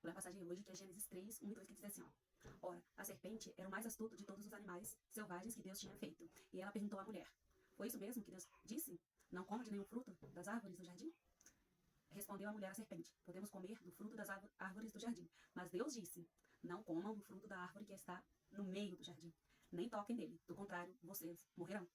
Vou ler a passagem hoje, que é Gênesis 3, 1 e 2, que diz assim, ó. Ora, a serpente era o mais astuto de todos os animais selvagens que Deus tinha feito. E ela perguntou à mulher, foi isso mesmo que Deus disse? Não coma de nenhum fruto das árvores do jardim? Respondeu a mulher à serpente, podemos comer do fruto das árvores do jardim. Mas Deus disse, não comam do fruto da árvore que está no meio do jardim. Nem toquem nele, do contrário, vocês morrerão.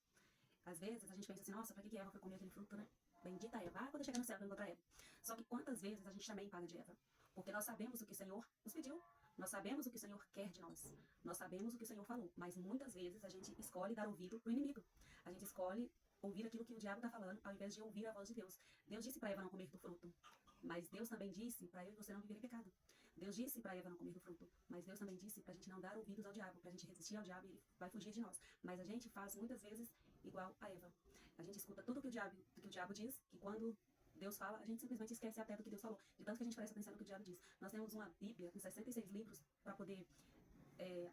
Às vezes a gente pensa assim, nossa, pra que Eva foi comer aquele fruto, né? Bendita Eva, quando eu chegar no céu eu vou encontrar Eva. Só que quantas vezes a gente também paga de Eva? Porque nós sabemos o que o Senhor nos pediu, nós sabemos o que o Senhor quer de nós, nós sabemos o que o Senhor falou, mas muitas vezes a gente escolhe dar ouvido pro inimigo. A gente escolhe ouvir aquilo que o diabo está falando, ao invés de ouvir a voz de Deus. Deus disse para Eva não comer do fruto, mas Deus também disse para eu e você não viver em pecado. Deus disse para Eva não comer do fruto, mas Deus também disse para a gente não dar ouvidos ao diabo, para a gente resistir ao diabo e ele vai fugir de nós. Mas a gente faz muitas vezes igual a Eva. A gente escuta tudo que o diabo diz, que quando Deus fala, a gente simplesmente esquece até do que Deus falou, de tanto que a gente presta atenção no que o diabo diz. Nós temos uma Bíblia com 66 livros para poder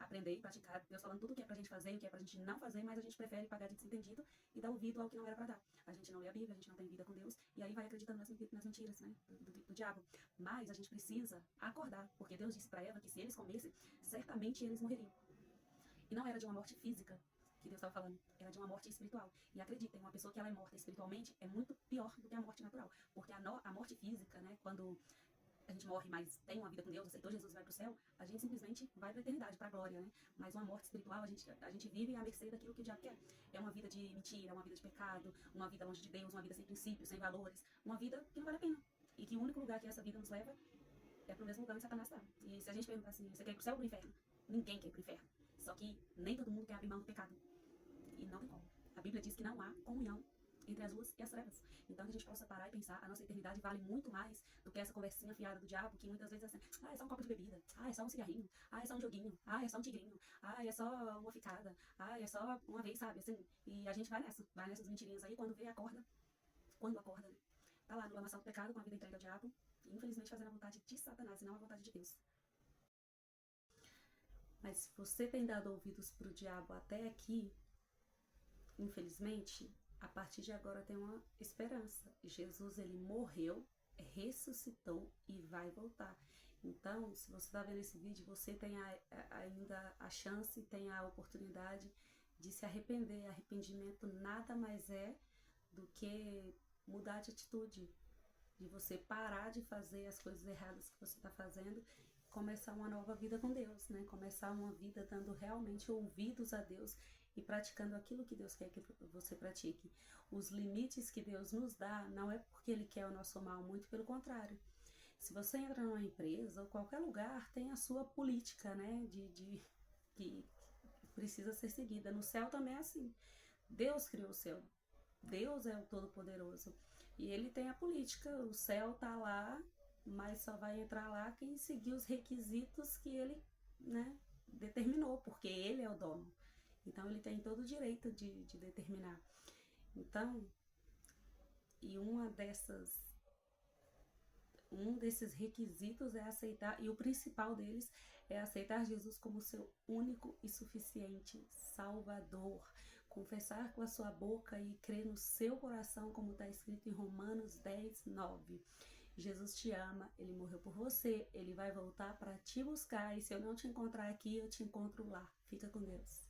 aprender e praticar, Deus falando tudo o que é pra gente fazer e o que é pra gente não fazer, mas a gente prefere pagar de desentendido e dar ouvido ao que não era pra dar. A gente não lê a Bíblia, a gente não tem vida com Deus, e aí vai acreditando nas mentiras, né, do diabo. Mas a gente precisa acordar, porque Deus disse pra Eva que se eles comessem, certamente eles morreriam. E não era de uma morte física que Deus estava falando, era de uma morte espiritual. E acreditem, uma pessoa que ela é morta espiritualmente é muito pior do que a morte natural, porque a morte física, né, quando a gente morre, mas tem uma vida com Deus, aceitou Jesus e vai pro céu, a gente simplesmente vai pra eternidade, pra glória, né? Mas uma morte espiritual, a gente vive à mercê daquilo que o diabo quer. É uma vida de mentira, uma vida de pecado, uma vida longe de Deus, uma vida sem princípios, sem valores, uma vida que não vale a pena. E que o único lugar que essa vida nos leva é pro mesmo lugar onde Satanás está. E se a gente perguntar assim, você quer ir pro céu ou pro inferno? Ninguém quer ir pro inferno. Só que nem todo mundo quer abrir mão do pecado. E não tem como. A Bíblia diz que não há comunhão entre as luzes e as trevas. Então que a gente possa parar e pensar, a nossa eternidade vale muito mais do que essa conversinha fiada do diabo, que muitas vezes é assim, é só um copo de bebida, é só um cigarrinho, é só um joguinho, é só um tigrinho, é só uma ficada, é só uma vez, sabe, assim. E a gente vai nessas mentirinhas aí, quando vê, quando acorda, né? Tá lá no lamaçal do pecado, com a vida entregue ao diabo, e infelizmente fazendo a vontade de Satanás e não a vontade de Deus. Mas se você tem dado ouvidos pro diabo até aqui, infelizmente, a partir de agora tem uma esperança. Jesus, ele morreu, ressuscitou e vai voltar. Então, se você está vendo esse vídeo, você tem ainda a chance, tem a oportunidade de se arrepender. Arrependimento nada mais é do que mudar de atitude, de você parar de fazer as coisas erradas que você está fazendo e começar uma nova vida com Deus, né? Começar uma vida dando realmente ouvidos a Deus e praticando aquilo que Deus quer que você pratique. Os limites que Deus nos dá não é porque Ele quer o nosso mal, muito pelo contrário. Se você entra numa empresa ou qualquer lugar, tem a sua política, né? Que precisa ser seguida. No céu também é assim. Deus criou o céu. Deus é o Todo-Poderoso. E ele tem a política. O céu tá lá, mas só vai entrar lá quem seguir os requisitos que ele, né, determinou, porque ele é o dono. Então ele tem todo o direito de determinar. Então, e um desses requisitos é aceitar, e o principal deles é aceitar Jesus como seu único e suficiente Salvador. Confessar com a sua boca e crer no seu coração, como está escrito em Romanos 10, 9. Jesus te ama, Ele morreu por você, Ele vai voltar para te buscar, e se eu não te encontrar aqui, eu te encontro lá. Fica com Deus.